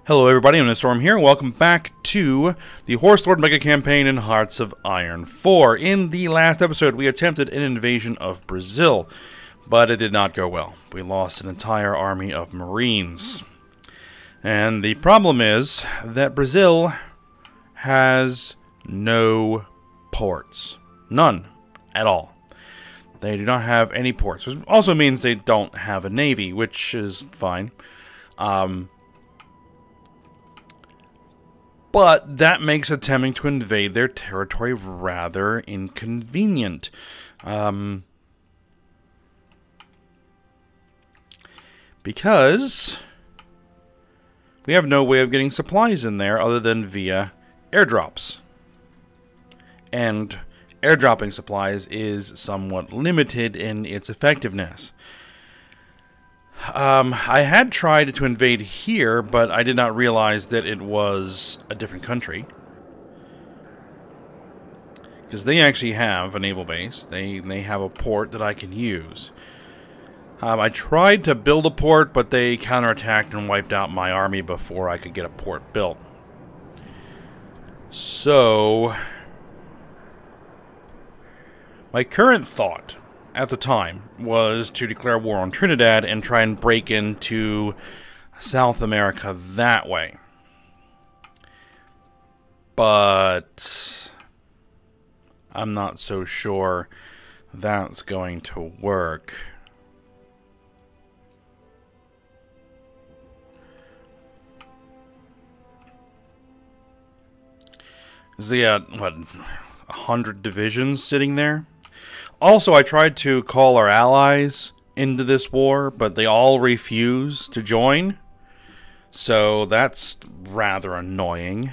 Hello everybody, I'm Storm here. Welcome back to the Horse Lord Mega Campaign in Hearts of Iron 4. In the last episode, we attempted an invasion of Brazil, but it did not go well. We lost an entire army of Marines. And the problem is that Brazil has no ports. None at all. They do not have any ports, which also means they don't have a navy, which is fine. But that makes attempting to invade their territory rather inconvenient. Because we have no way of getting supplies in there other than via airdrops. And airdropping supplies is somewhat limited in its effectiveness. I had tried to invade here, but I did not realize that it was a different country. Because they actually have a naval base. They have a port that I can use. I tried to build a port, but they counterattacked and wiped out my army before I could get a port built. So, my current thought at the time was to declare war on Trinidad and try and break into South America that way. But I'm not so sure that's going to work. Is the, what, 100 divisions sitting there? Also, I tried to call our allies into this war, but they all refuse to join. So that's rather annoying.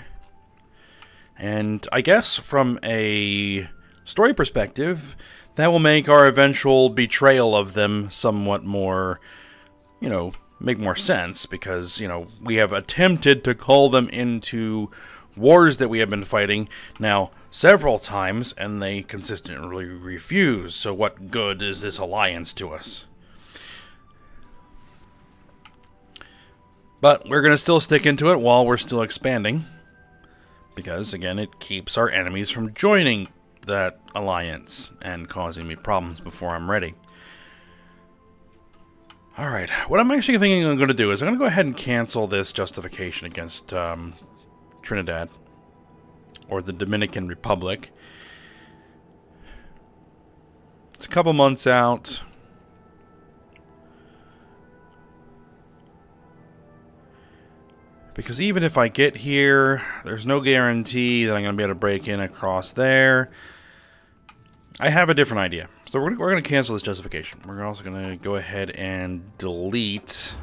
And I guess from a story perspective, that will make our eventual betrayal of them somewhat more, make more sense. Because, we have attempted to call them into wars that we have been fighting now several times, and they consistently refuse. So what good is this alliance to us? But we're going to still stick into it while we're still expanding. Because, again, it keeps our enemies from joining that alliance and causing me problems before I'm ready. Alright, what I'm actually thinking I'm going to do is I'm going to go ahead and cancel this justification against Trinidad, or the Dominican Republic. It's a couple months out. Because even if I get here, there's no guarantee that I'm going to be able to break in across there. I have a different idea. So we're going to cancel this justification. We're also going to go ahead and delete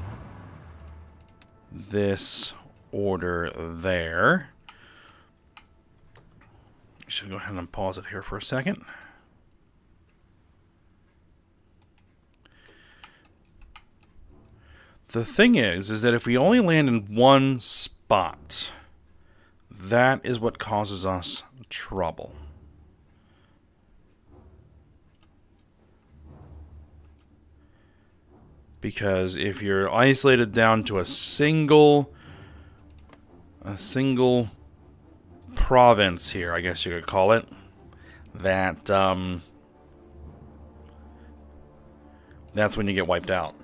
this order there. I should go ahead and pause it here for a second. The thing is that if we only land in one spot, that is what causes us trouble. Because if you're isolated down to a single province here, I guess you could call it, that that's when you get wiped out.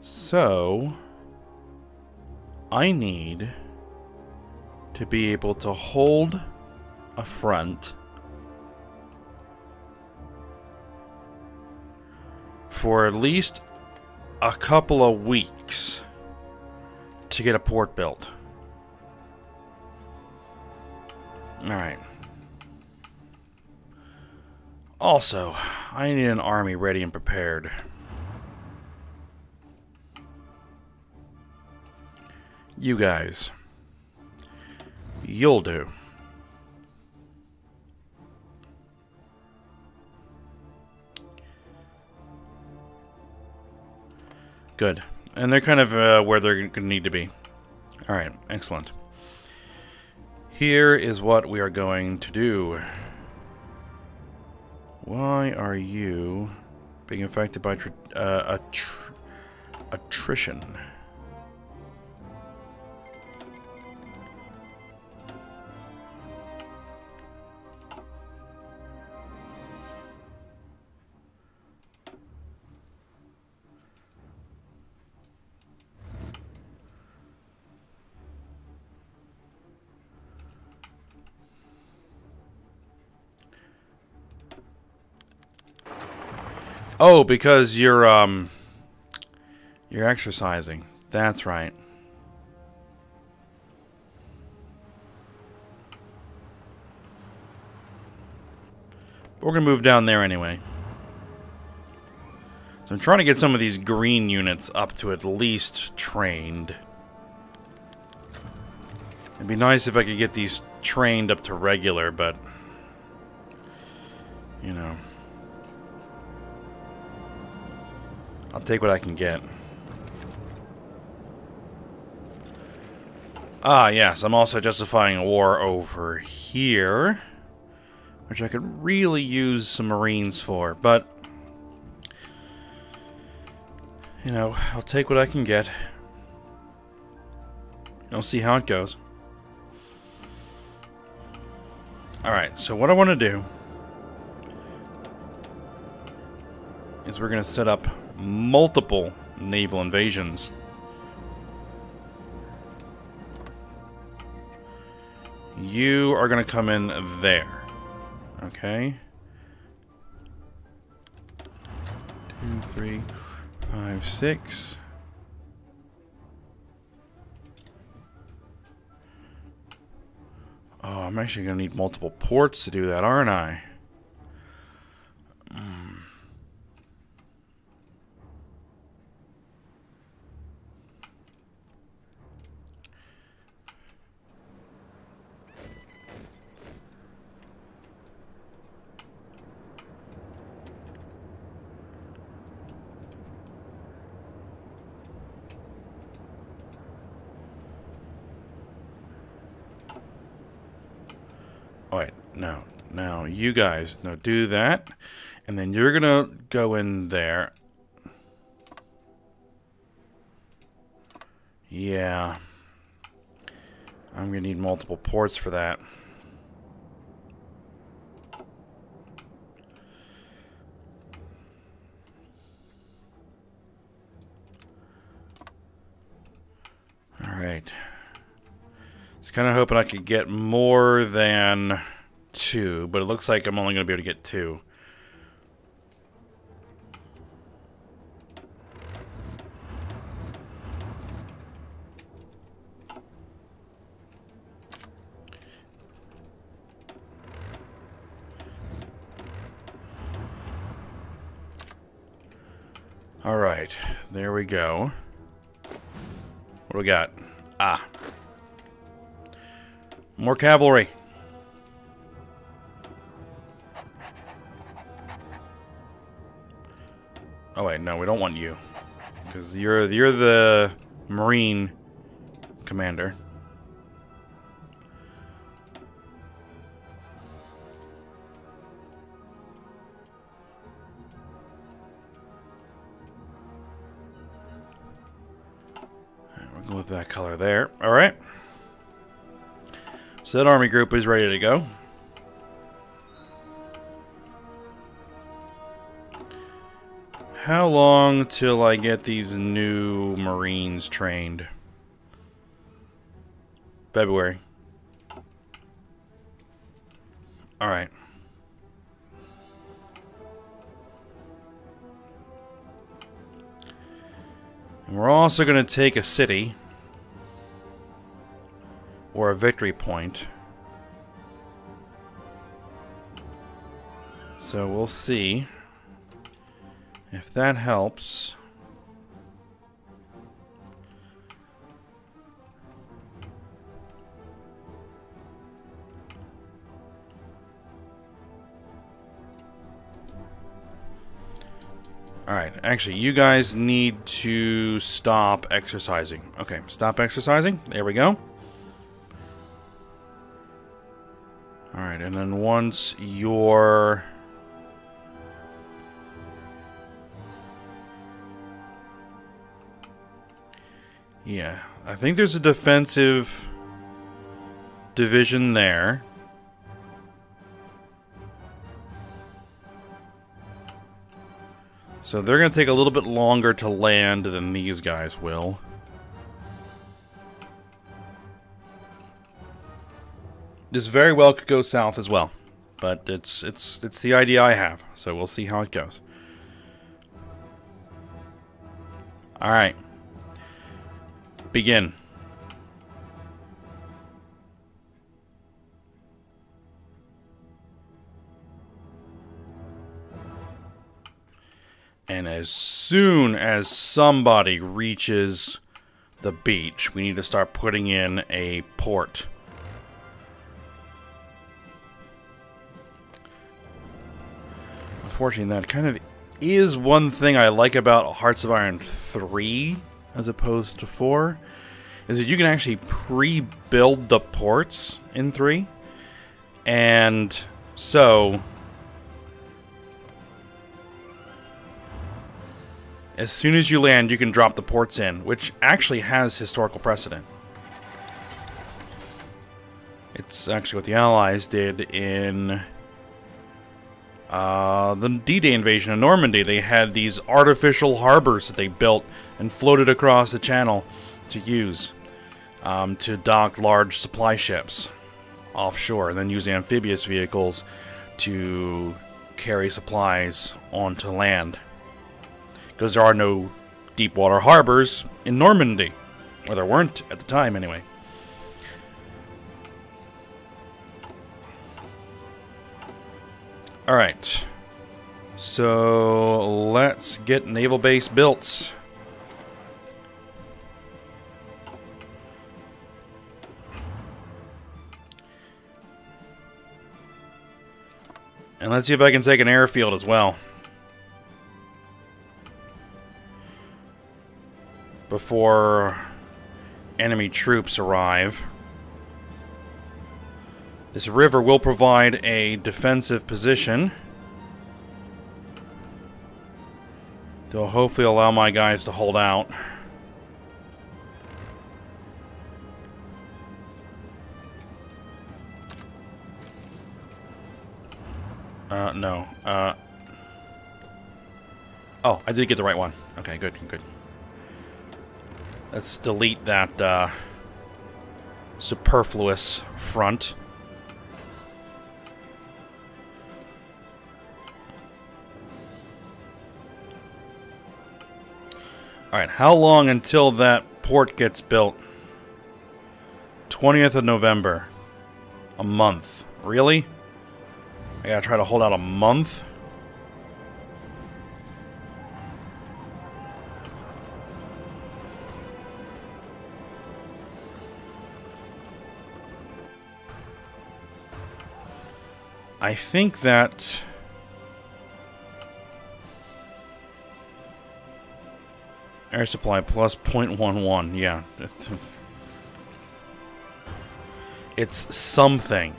So I need to be able to hold a front for at least a couple of weeks to get a port built. Alright. Also, I need an army ready and prepared. You guys. You'll do. Good. And they're kind of where they're going to need to be. Alright, excellent. Here is what we are going to do. Why are you being affected by attrition. Oh, because you're exercising. That's right. But we're gonna move down there anyway. So I'm trying to get some of these green units up to at least trained. It'd be nice if I could get these trained up to regular, but you know, I'll take what I can get. Ah, yes, I'm also justifying a war over here, which I could really use some Marines for, but you know, I'll take what I can get. I'll see how it goes. Alright, so what I want to do is we're going to set up multiple naval invasions. You are going to come in there. Okay. 2, 3, 5, 6. Oh, I'm actually going to need multiple ports to do that, aren't I? Oh, wait, no. Now, you guys, no, do that. And then you're gonna go in there. Yeah. I'm gonna need multiple ports for that. Alright. I was kind of hoping I could get more than 2, but it looks like I'm only going to be able to get 2. Alright, there we go. What do we got? Ah. More cavalry. Oh wait, no, we don't want you. Because you're the Marine commander. We'll go with that color there. Alright. So that army group is ready to go. How long till I get these new Marines trained? February. Alright. And we're also going to take a city. Or a victory point. So we'll see if that helps. Alright, actually, you guys need to stop exercising. Okay, stop exercising. There we go. Alright, and then once you're... Yeah, I think there's a defensive division there. So they're going to take a little bit longer to land than these guys will. This very well could go south as well, but it's the idea I have, so we'll see how it goes. All right. Begin. And as soon as somebody reaches the beach, we need to start putting in a port. Unfortunately, that kind of is one thing I like about Hearts of Iron 3 as opposed to 4, is that you can actually pre-build the ports in 3. And so as soon as you land, you can drop the ports in, which actually has historical precedent. It's actually what the Allies did in the D-Day invasion of Normandy. They had these artificial harbors that they built and floated across the channel to use to dock large supply ships offshore, and then use amphibious vehicles to carry supplies onto land. Because there are no deep water harbors in Normandy. Or there weren't at the time, anyway. Alright. So, let's get naval base built. And let's see if I can take an airfield as well. Before enemy troops arrive. This river will provide a defensive position. They'll hopefully allow my guys to hold out. No. Oh, I did get the right one. Okay, good, good. Let's delete that superfluous front. Alright, how long until that port gets built? 20th of November. A month. Really? I gotta try to hold out a month? I think that air supply plus 0.11, yeah. It's something.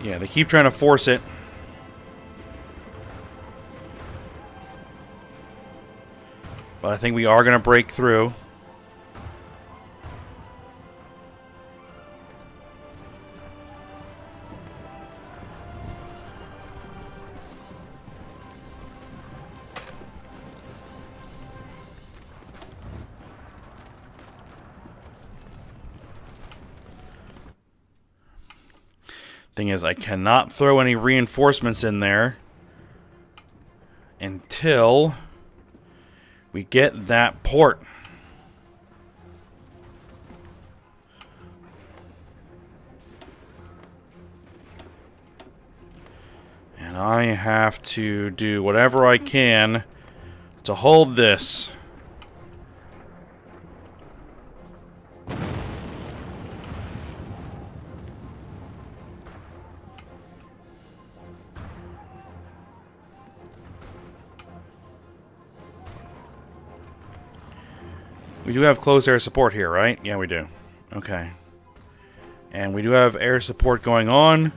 Yeah, they keep trying to force it. But I think we are going to break through. Thing is, I cannot throw any reinforcements in there until we get that port. And I have to do whatever I can to hold this. We do have close air support here, right? Yeah, we do. Okay. And we do have air support going on.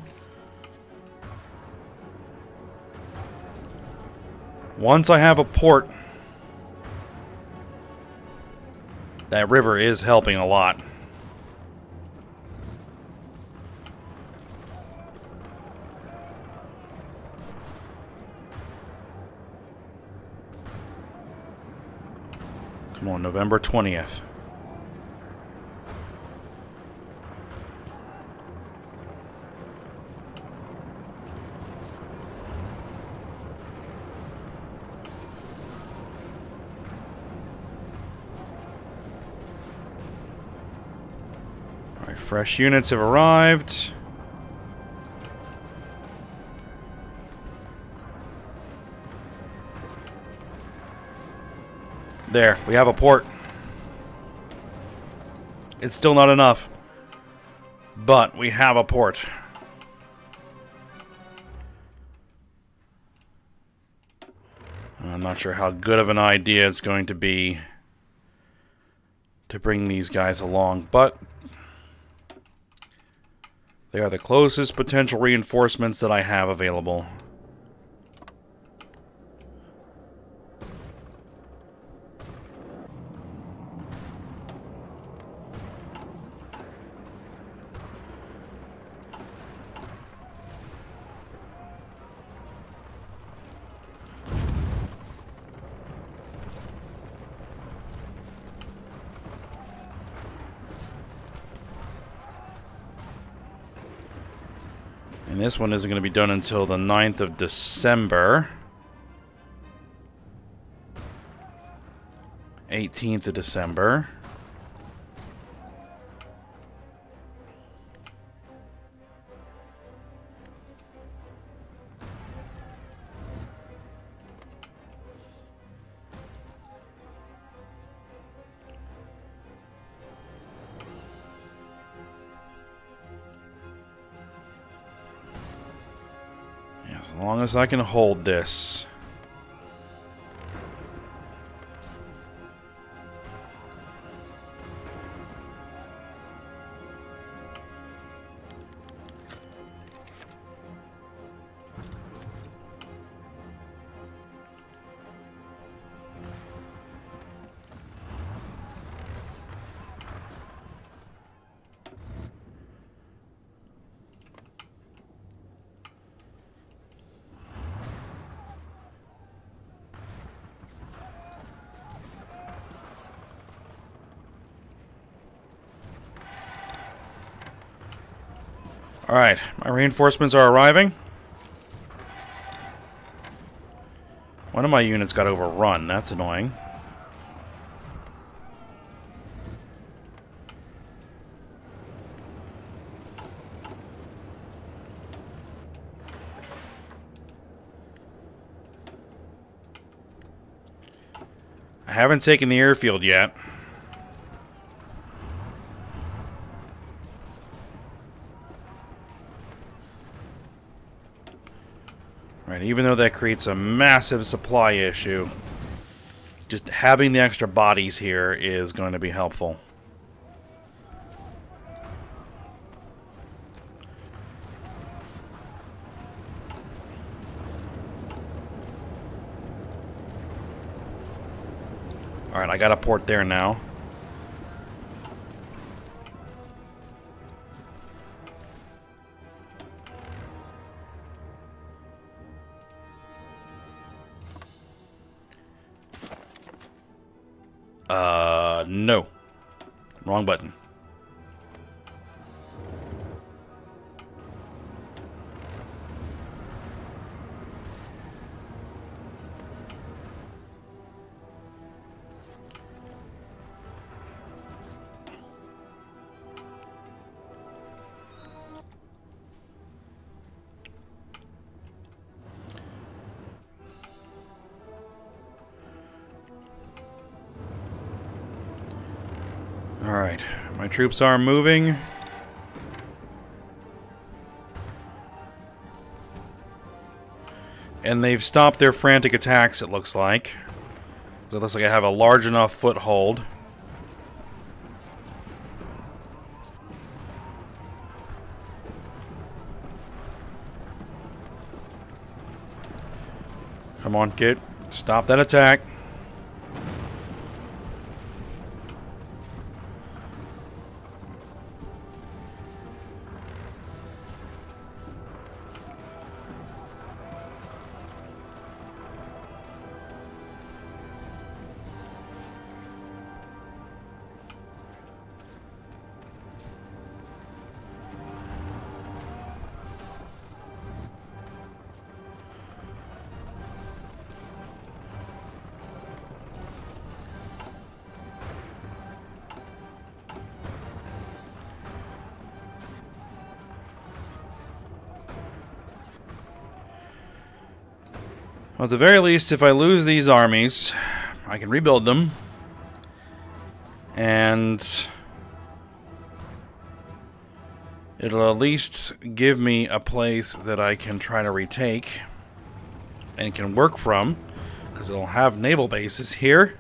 Once I have a port, that river is helping a lot. Come on, November 20th. Alright, fresh units have arrived. There, we have a port. It's still not enough, but we have a port. I'm not sure how good of an idea it's going to be to bring these guys along, but they are the closest potential reinforcements that I have available. And this one isn't going to be done until the 9th of December. 18th of December. As long as I can hold this. Alright, my reinforcements are arriving. One of my units got overrun. That's annoying. I haven't taken the airfield yet. Right, even though that creates a massive supply issue, just having the extra bodies here is going to be helpful. Alright, I got a port there now. No. Wrong button. Alright, my troops are moving. And they've stopped their frantic attacks, it looks like. So it looks like I have a large enough foothold. Come on, kid. Stop that attack. Well, at the very least, if I lose these armies, I can rebuild them. And it'll at least give me a place that I can try to retake and can work from, because it'll have naval bases here.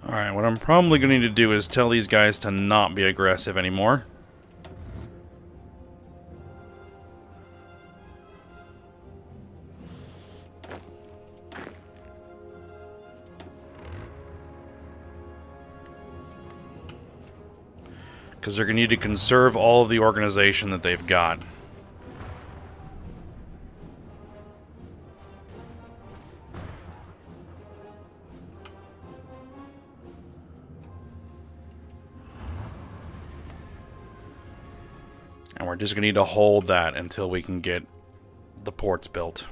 Alright, what I'm probably going to need to do is tell these guys to not be aggressive anymore. Because they're going to need to conserve all of the organization that they've got. And we're just going to need to hold that until we can get the ports built.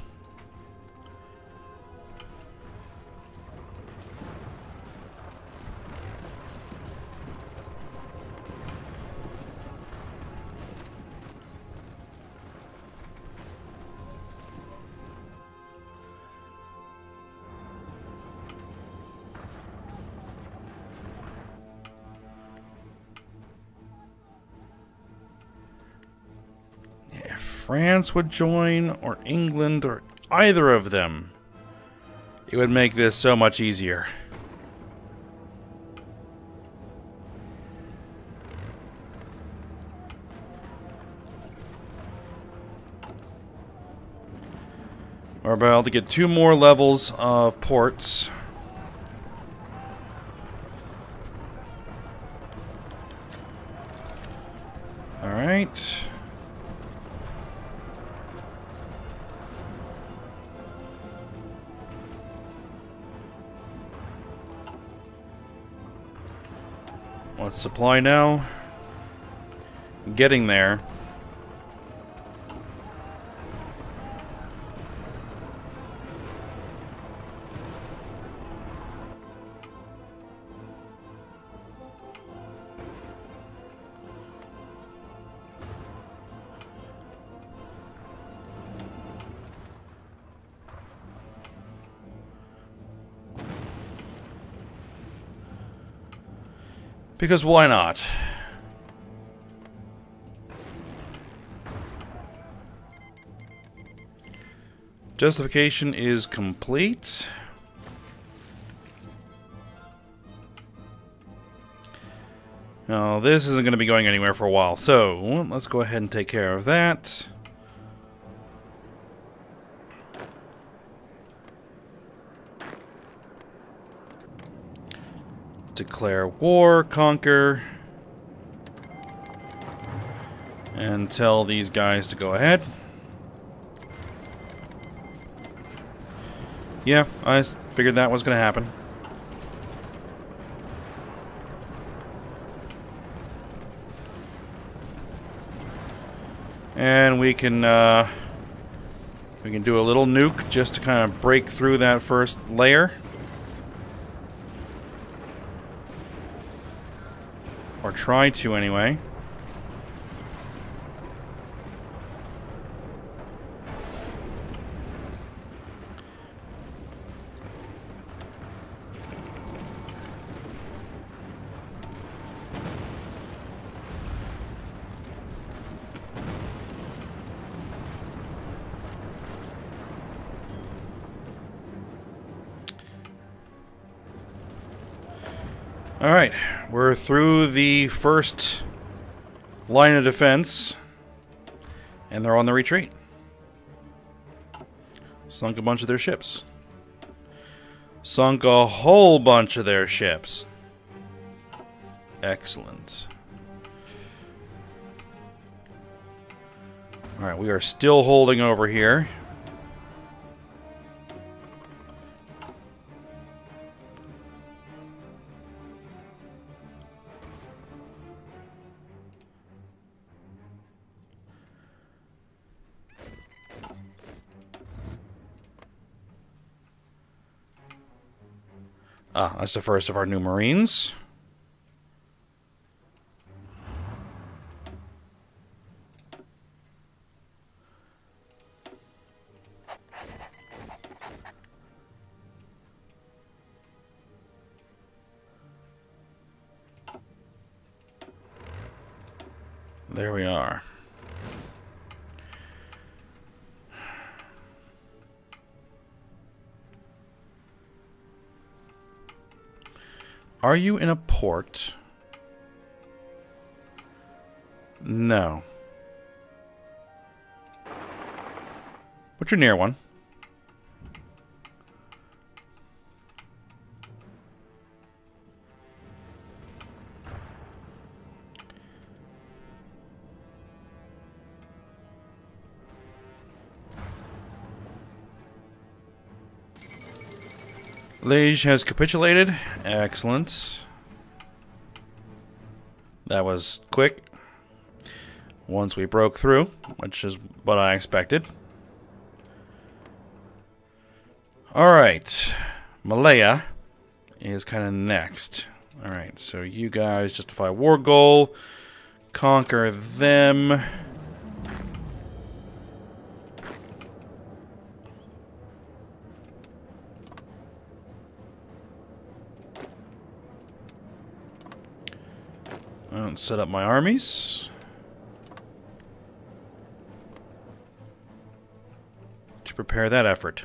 France would join, or England, or either of them, it would make this so much easier. We're about to get 2 more levels of ports. All right. Let's supply now. Getting there. Because why not? Justification is complete. Now, this isn't going to be going anywhere for a while, so let's go ahead and take care of that. Declare war, conquer, and tell these guys to go ahead. Yeah, I figured that was going to happen. And we can do a little nuke just to kind of break through that first layer. Or try to, anyway. Alright, we're through the first line of defense, and they're on the retreat. Sunk a bunch of their ships. Sunk a whole bunch of their ships. Excellent. Alright, we are still holding over here. Ah, that's the first of our new Marines. There we are. Are you in a port? No. But you're near one. Liege has capitulated. Excellent. That was quick. Once we broke through, which is what I expected. Alright. Malaya is kind of next. Alright, so you guys justify war goal. Conquer them. And set up my armies to prepare that effort.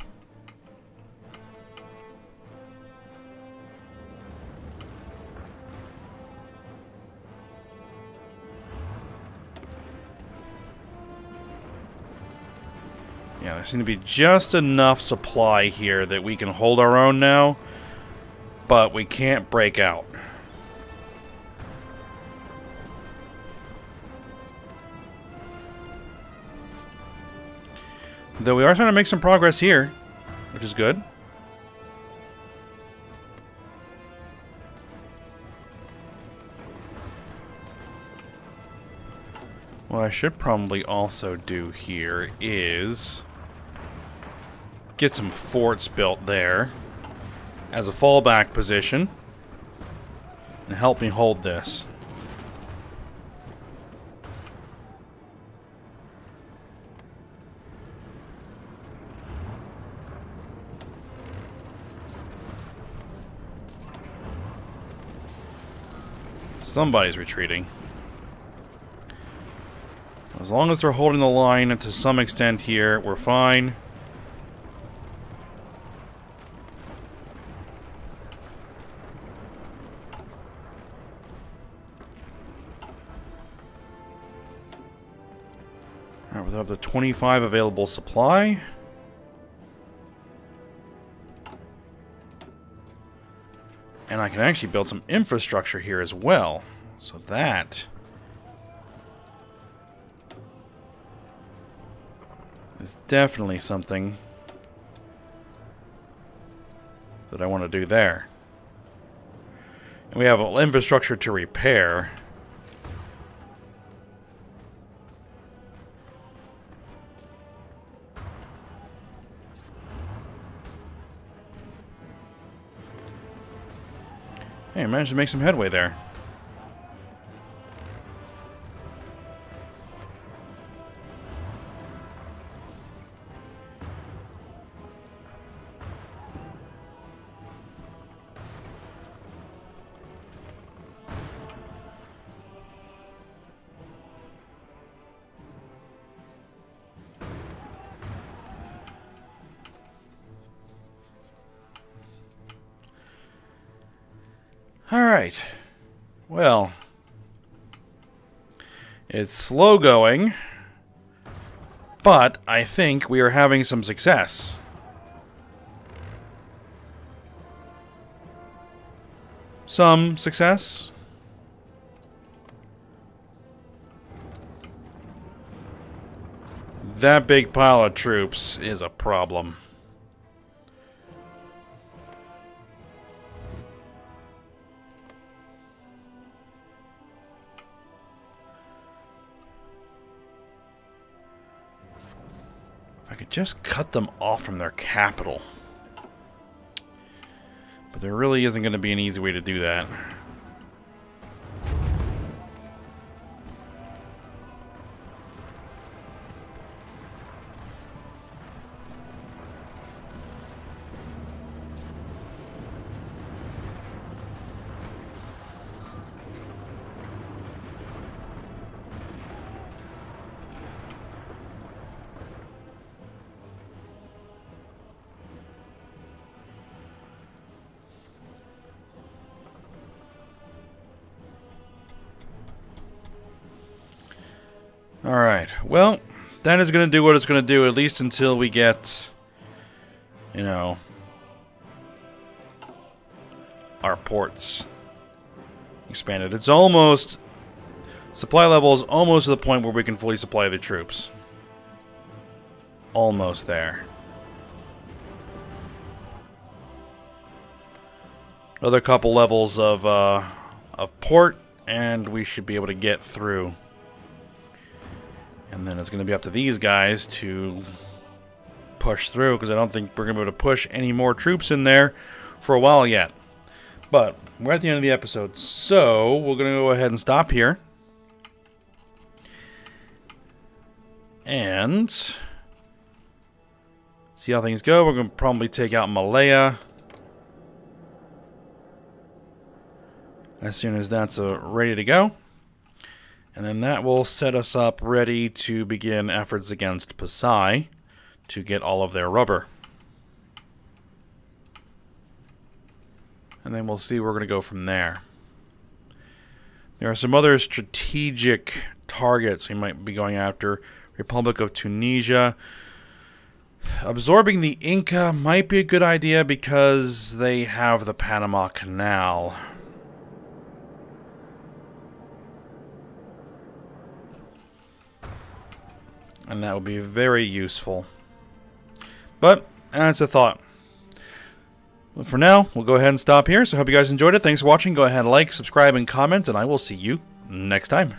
Yeah, there seems to be just enough supply here that we can hold our own now, but we can't break out. Though we are trying to make some progress here, which is good. What I should probably also do here is get some forts built there as a fallback position and help me hold this. Somebody's retreating. As long as they're holding the line to some extent here, we're fine. Alright, we have the 25 available supply. And I can actually build some infrastructure here as well. So that is definitely something that I want to do there. And we have infrastructure to repair. Hey, I managed to make some headway there. Alright. Well, it's slow going, but I think we are having some success. Some success. That big pile of troops is a problem. If I could just cut them off from their capital. But there really isn't going to be an easy way to do that. Alright, well, that is going to do what it's going to do, at least until we get, you know, our ports expanded. It's almost, supply level is almost to the point where we can fully supply the troops. Almost there. Another couple levels of port, and we should be able to get through. And then it's going to be up to these guys to push through, because I don't think we're going to be able to push any more troops in there for a while yet. But we're at the end of the episode, so we're going to go ahead and stop here. And see how things go. We're going to probably take out Malaya as soon as that's ready to go. And then that will set us up ready to begin efforts against Pasai to get all of their rubber. And then we'll see where we're going to go from there. There are some other strategic targets we might be going after. Republic of Tunisia. Absorbing the Inca might be a good idea because they have the Panama Canal. And that would be very useful. But that's a thought. But for now, we'll go ahead and stop here. So I hope you guys enjoyed it. Thanks for watching. Go ahead and like, subscribe, and comment. And I will see you next time.